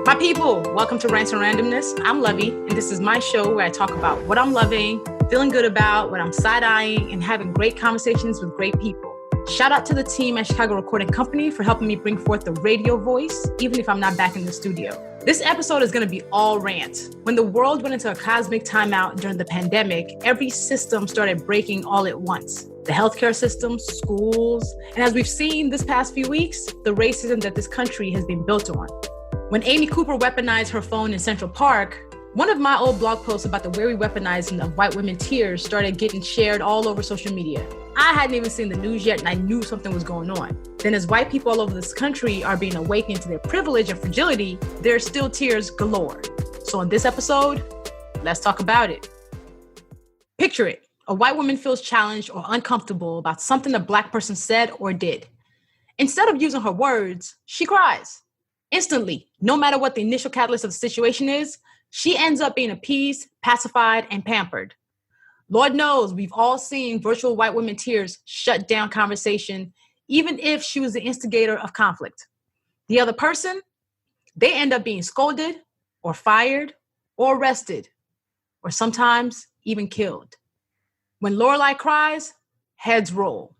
My people, welcome to Rants and Randomness. I'm Luvvie, and this is my show where I talk about what I'm loving, feeling good about, what I'm side-eyeing, and having great conversations with great people. Shout out to the team at Chicago Recording Company for helping me bring forth the radio voice, even if I'm not back in the studio. This episode is going to be all rant. When the world went into a cosmic timeout during the pandemic, every system started breaking all at once. The healthcare system, schools, and as we've seen this past few weeks, the racism that this country has been built on. When Amy Cooper weaponized her phone in Central Park, one of my old blog posts about the weary weaponizing of white women tears started getting shared all over social media. I hadn't even seen the news yet, and I knew something was going on. Then as white people all over this country are being awakened to their privilege and fragility, there are still tears galore. So in this episode, let's talk about it. Picture it. A white woman feels challenged or uncomfortable about something a black person said or did. Instead of using her words, she cries. Instantly, no matter what the initial catalyst of the situation is, she ends up being appeased, pacified, and pampered. Lord knows we've all seen virtual white women tears shut down conversation, even if she was the instigator of conflict. The other person, they end up being scolded or fired or arrested, or sometimes even killed. When Lorelai cries, heads roll.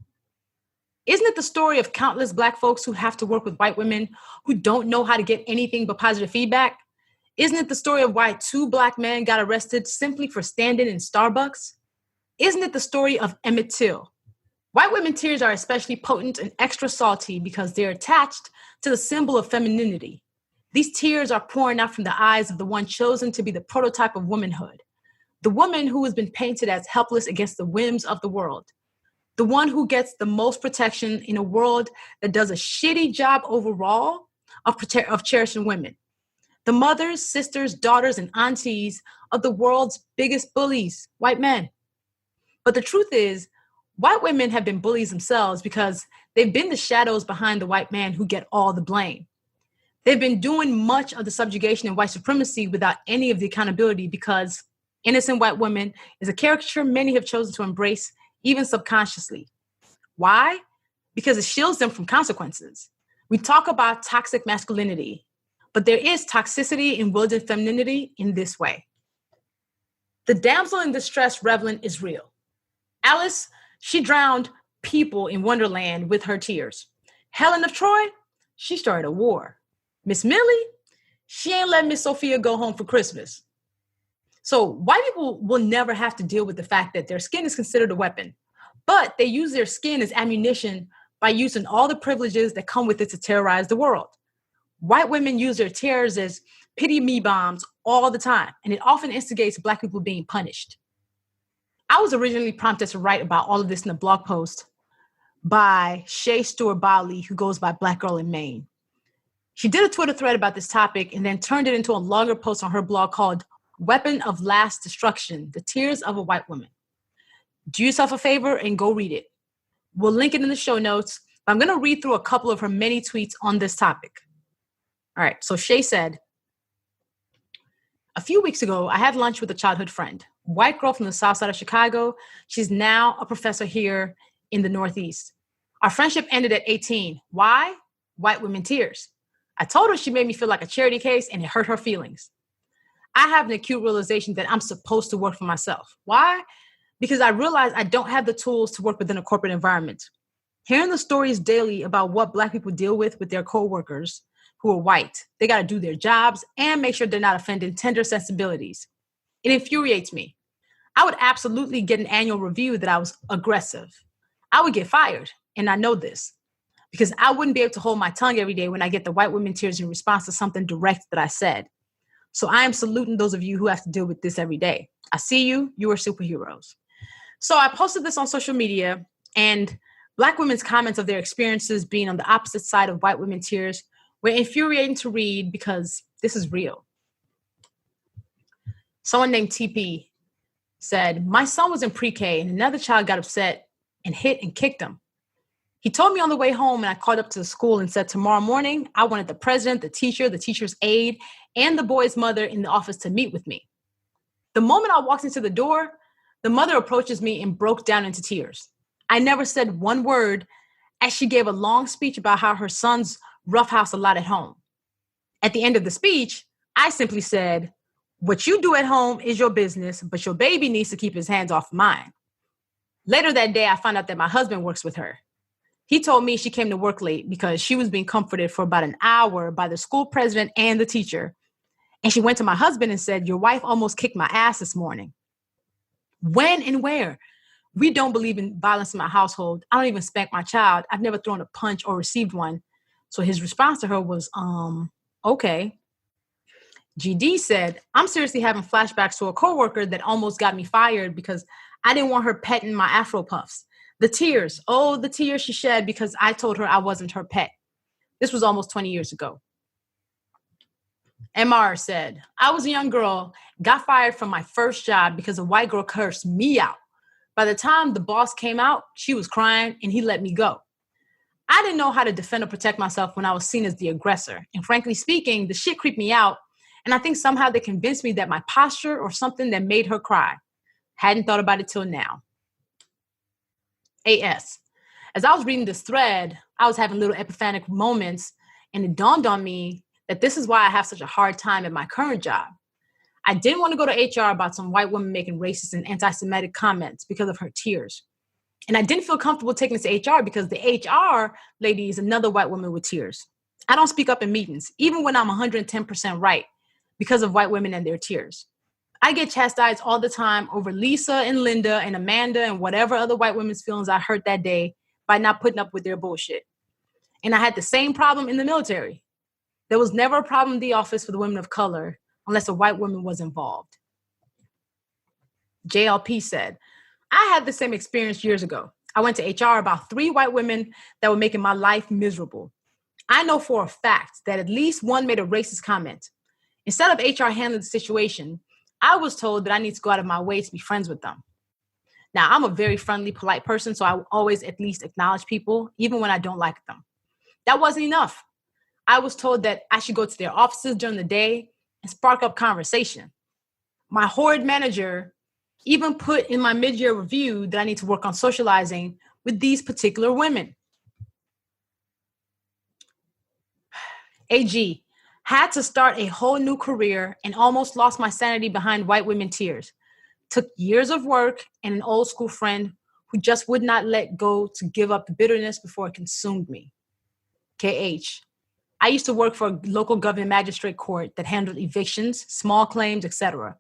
Isn't it the story of countless Black folks who have to work with white women who don't know how to get anything but positive feedback? Isn't it the story of why 2 Black men got arrested simply for standing in Starbucks? Isn't it the story of Emmett Till? White women tears are especially potent and extra salty because they're attached to the symbol of femininity. These tears are pouring out from the eyes of the one chosen to be the prototype of womanhood, the woman who has been painted as helpless against the whims of the world. The one who gets the most protection in a world that does a shitty job overall of cherishing women. The mothers, sisters, daughters, and aunties of the world's biggest bullies, white men. But the truth is, white women have been bullies themselves because they've been the shadows behind the white man who get all the blame. They've been doing much of the subjugation and white supremacy without any of the accountability because innocent white woman is a caricature many have chosen to embrace even subconsciously. Why? Because it shields them from consequences. We talk about toxic masculinity, but there is toxicity in wielding femininity in this way. The damsel in distress revelant is real. Alice, she drowned people in Wonderland with her tears. Helen of Troy, she started a war. Miss Millie, she ain't let Miss Sophia go home for Christmas. So white people will never have to deal with the fact that their skin is considered a weapon, but they use their skin as ammunition by using all the privileges that come with it to terrorize the world. White women use their tears as pity me bombs all the time, and it often instigates Black people being punished. I was originally prompted to write about all of this in a blog post by Shay Stewart Bali, who goes by Black Girl in Maine. She did a Twitter thread about this topic and then turned it into a longer post on her blog called Weapon of Last Destruction, The Tears of a White Woman. Do yourself a favor and go read it. We'll link it in the show notes, but I'm going to read through a couple of her many tweets on this topic. All right, so Shay said, a few weeks ago, I had lunch with a childhood friend, white girl from the south side of Chicago. She's now a professor here in the Northeast. Our friendship ended at 18. Why? White women tears. I told her she made me feel like a charity case and it hurt her feelings. I have an acute realization that I'm supposed to work for myself. Why? Because I realize I don't have the tools to work within a corporate environment. Hearing the stories daily about what Black people deal with their coworkers who are white, they got to do their jobs and make sure they're not offending tender sensibilities. It infuriates me. I would absolutely get an annual review that I was aggressive. I would get fired, and I know this, because I wouldn't be able to hold my tongue every day when I get the white women tears in response to something direct that I said. So I am saluting those of you who have to deal with this every day. I see you. You are superheroes. So I posted this on social media, and Black women's comments of their experiences being on the opposite side of white women tears were infuriating to read because this is real. Someone named TP said, my son was in pre-K and another child got upset and hit and kicked him. He told me on the way home, and I called up to the school and said, tomorrow morning, I wanted the president, the teacher's aide, and the boy's mother in the office to meet with me. The moment I walked into the door, the mother approaches me and broke down into tears. I never said one word as she gave a long speech about how her sons roughhouse a lot at home. At the end of the speech, I simply said, what you do at home is your business, but your baby needs to keep his hands off mine. Later that day, I found out that my husband works with her. He told me she came to work late because she was being comforted for about an hour by the school president and the teacher. And she went to my husband and said, your wife almost kicked my ass this morning. When and where? We don't believe in violence in my household. I don't even spank my child. I've never thrown a punch or received one. So his response to her was, okay. GD said, I'm seriously having flashbacks to a coworker that almost got me fired because I didn't want her petting my Afro puffs. The tears she shed because I told her I wasn't her pet. This was almost 20 years ago. MR said, I was a young girl, got fired from my first job because a white girl cursed me out. By the time the boss came out, she was crying and he let me go. I didn't know how to defend or protect myself when I was seen as the aggressor. And frankly speaking, the shit creeped me out. And I think somehow they convinced me that my posture or something that made her cry. Hadn't thought about it till now. AS. As I was reading this thread, I was having little epiphanic moments, and it dawned on me that this is why I have such a hard time at my current job. I didn't want to go to HR about some white woman making racist and anti-Semitic comments because of her tears. And I didn't feel comfortable taking this to HR because the HR lady is another white woman with tears. I don't speak up in meetings, even when I'm 110% right, because of white women and their tears. I get chastised all the time over Lisa and Linda and Amanda and whatever other white women's feelings I hurt that day by not putting up with their bullshit. And I had the same problem in the military. There was never a problem in the office for the women of color unless a white woman was involved. JLP said, I had the same experience years ago. I went to HR about 3 white women that were making my life miserable. I know for a fact that at least one made a racist comment. Instead of HR handling the situation, I was told that I need to go out of my way to be friends with them. Now, I'm a very friendly, polite person, so I always at least acknowledge people, even when I don't like them. That wasn't enough. I was told that I should go to their offices during the day and spark up conversation. My horrid manager even put in my mid-year review that I need to work on socializing with these particular women. AG, had to start a whole new career and almost lost my sanity behind white women tears. Took years of work and an old school friend who just would not let go to give up the bitterness before it consumed me. KH, I used to work for a local government magistrate court that handled evictions, small claims, etc.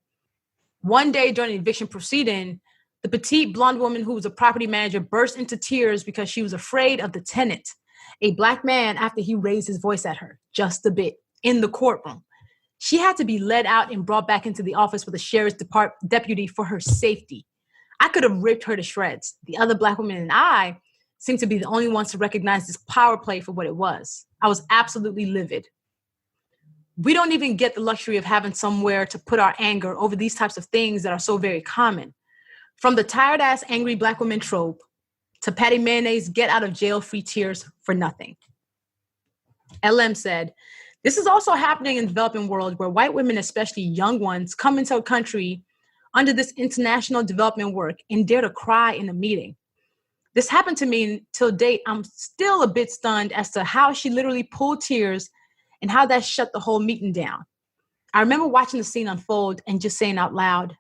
One day during an eviction proceeding, the petite blonde woman who was a property manager burst into tears because she was afraid of the tenant, a black man, after he raised his voice at her, just a bit, in the courtroom. She had to be led out and brought back into the office with a sheriff's deputy for her safety. I could have ripped her to shreds. The other black woman and I seemed to be the only ones to recognize this power play for what it was. I was absolutely livid. We don't even get the luxury of having somewhere to put our anger over these types of things that are so very common. From the tired ass angry black woman trope to Patty Mayonnaise get out of jail free tears for nothing. LM said, this is also happening in the developing world where white women, especially young ones, come into a country under this international development work and dare to cry in a meeting. This happened to me till date. I'm still a bit stunned as to how she literally pulled tears and how that shut the whole meeting down. I remember watching the scene unfold and just saying out loud,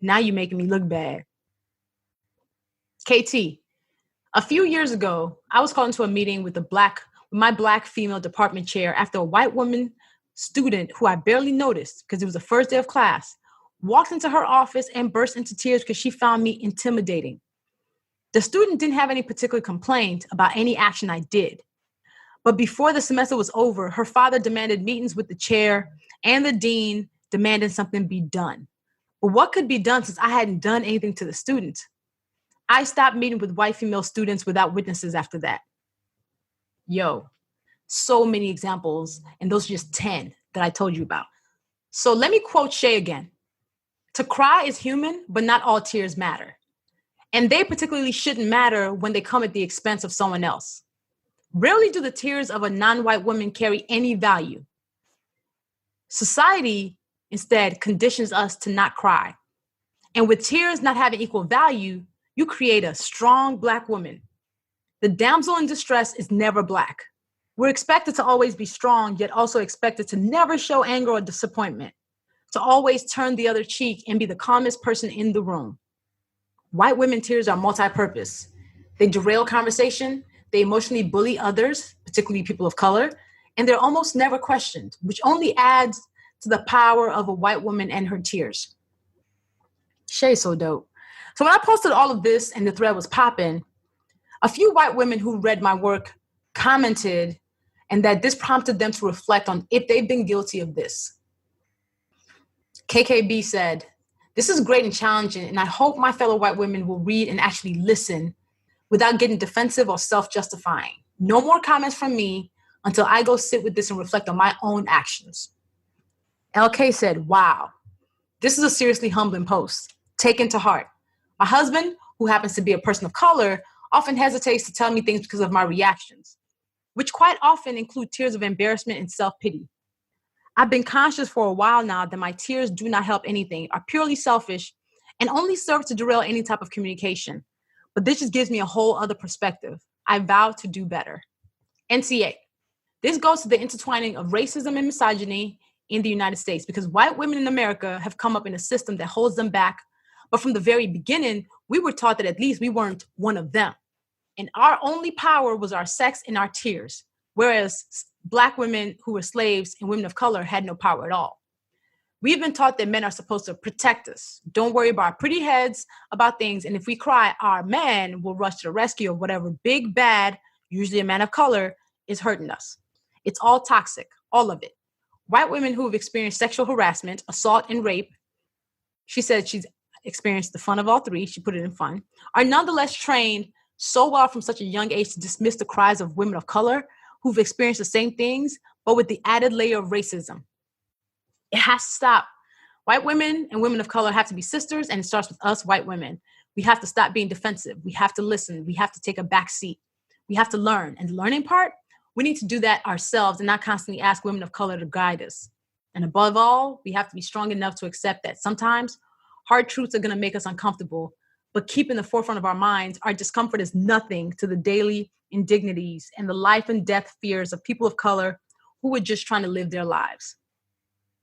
now you're making me look bad. KT, a few years ago, I was called into a meeting with my black female department chair after a white woman student who I barely noticed because it was the first day of class, walked into her office and burst into tears because she found me intimidating. The student didn't have any particular complaint about any action I did. But before the semester was over, her father demanded meetings with the chair and the dean demanding something be done. But what could be done since I hadn't done anything to the student? I stopped meeting with white female students without witnesses after that. Yo, so many examples, and those are just 10 that I told you about. So let me quote Shay again. To cry is human, but not all tears matter. And they particularly shouldn't matter when they come at the expense of someone else. Rarely do the tears of a non-white woman carry any value. Society, instead, conditions us to not cry. And with tears not having equal value, you create a strong black woman. The damsel in distress is never black. We're expected to always be strong, yet also expected to never show anger or disappointment, to always turn the other cheek and be the calmest person in the room. White women tears are multi-purpose. They derail conversation, they emotionally bully others, particularly people of color, and they're almost never questioned, which only adds to the power of a white woman and her tears. Shay's so dope. So when I posted all of this and the thread was popping, a few white women who read my work commented, and that this prompted them to reflect on if they've been guilty of this. KKB said, "This is great and challenging, and I hope my fellow white women will read and actually listen without getting defensive or self-justifying. No more comments from me until I go sit with this and reflect on my own actions." LK said, "Wow, this is a seriously humbling post. Taken to heart. My husband, who happens to be a person of color, often hesitates to tell me things because of my reactions, which quite often include tears of embarrassment and self-pity. I've been conscious for a while now that my tears do not help anything, are purely selfish, and only serve to derail any type of communication. But this just gives me a whole other perspective. I vow to do better." NCA. This goes to the intertwining of racism and misogyny in the United States, because white women in America have come up in a system that holds them back. But from the very beginning, we were taught that at least we weren't one of them. And our only power was our sex and our tears, whereas Black women who were slaves and women of color had no power at all. We've been taught that men are supposed to protect us. Don't worry about our pretty heads about things. And if we cry, our man will rush to the rescue of whatever big bad, usually a man of color, is hurting us. It's all toxic, all of it. White women who have experienced sexual harassment, assault, and rape, she said she's experienced the fun of all three, she put it in fun, are nonetheless trained so well from such a young age to dismiss the cries of women of color who've experienced the same things, but with the added layer of racism. It has to stop. White women and women of color have to be sisters, and it starts with us white women. We have to stop being defensive. We have to listen. We have to take a back seat. We have to learn. And the learning part, we need to do that ourselves and not constantly ask women of color to guide us. And above all, we have to be strong enough to accept that sometimes hard truths are going to make us uncomfortable, but keep in the forefront of our minds, our discomfort is nothing to the daily indignities and the life and death fears of people of color who are just trying to live their lives.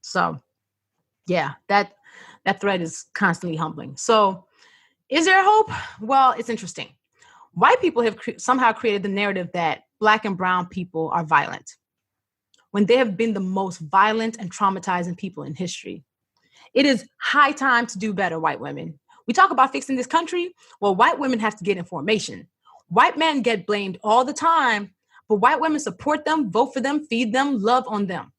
So yeah, that thread is constantly humbling. So is there hope? Well, it's interesting. White people have somehow created the narrative that Black and brown people are violent, when they have been the most violent and traumatizing people in history. It is high time to do better, white women. We talk about fixing this country. Well, white women have to get information. White men get blamed all the time, but white women support them, vote for them, feed them, love on them.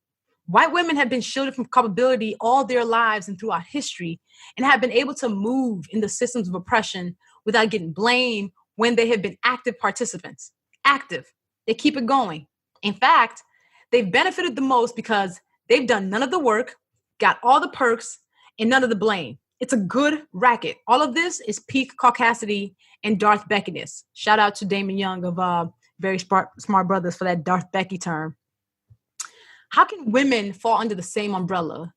White women have been shielded from culpability all their lives and throughout history, and have been able to move in the systems of oppression without getting blamed when they have been active participants. Active. They keep it going. In fact, they've benefited the most because they've done none of the work, got all the perks, and none of the blame. It's a good racket. All of this is peak caucasity and Darth Beckiness. Shout out to Damon Young of Very Smart Brothers for that Darth Becky term. How can women fall under the same umbrella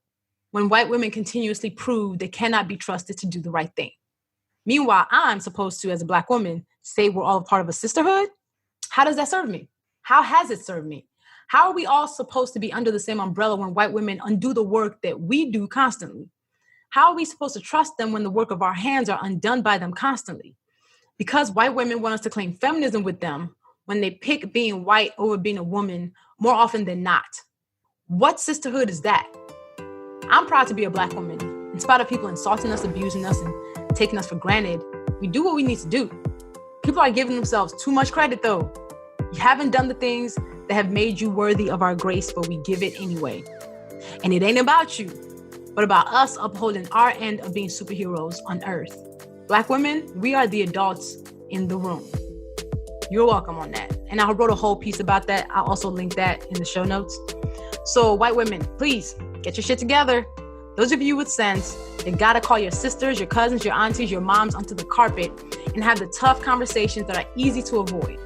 when white women continuously prove they cannot be trusted to do the right thing? Meanwhile, I'm supposed to, as a Black woman, say we're all part of a sisterhood? How does that serve me? How has it served me? How are we all supposed to be under the same umbrella when white women undo the work that we do constantly? How are we supposed to trust them when the work of our hands are undone by them constantly? Because white women want us to claim feminism with them when they pick being white over being a woman more often than not. What sisterhood is that? I'm proud to be a Black woman. In spite of people insulting us, abusing us, and taking us for granted, we do what we need to do. People are giving themselves too much credit, though. You haven't done the things that have made you worthy of our grace, but we give it anyway. And it ain't about you, but about us upholding our end of being superheroes on earth. Black women, we are the adults in the room. You're welcome on that. And I wrote a whole piece about that. I'll also link that in the show notes. So white women, please get your shit together. Those of you with sense, you gotta call your sisters, your cousins, your aunties, your moms onto the carpet and have the tough conversations that are easy to avoid.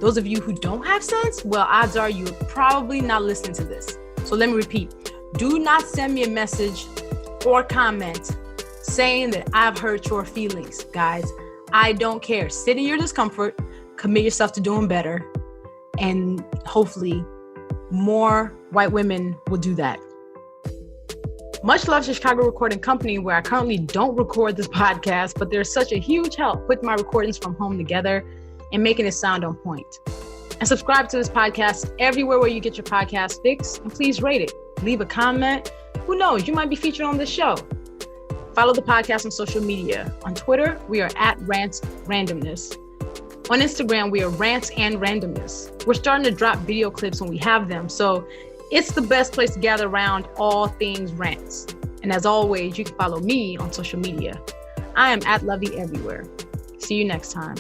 Those of you who don't have sense, well, odds are you're probably not listening to this. So let me repeat. Do not send me a message or comment saying that I've hurt your feelings, guys. I don't care. Sit in your discomfort, commit yourself to doing better. And hopefully more white women will do that. Much love to Chicago Recording Company, where I currently don't record this podcast, but they're such a huge help putting my recordings from home together and making it sound on point. And subscribe to this podcast everywhere where you get your podcast fix, and please rate it. Leave a comment. Who knows, you might be featured on this show. Follow the podcast on social media. On Twitter, we are at Rants Randomness. On Instagram, we are Rants and Randomness. We're starting to drop video clips when we have them, so it's the best place to gather around all things rants. And as always, you can follow me on social media. I am at Luvvie everywhere. See you next time.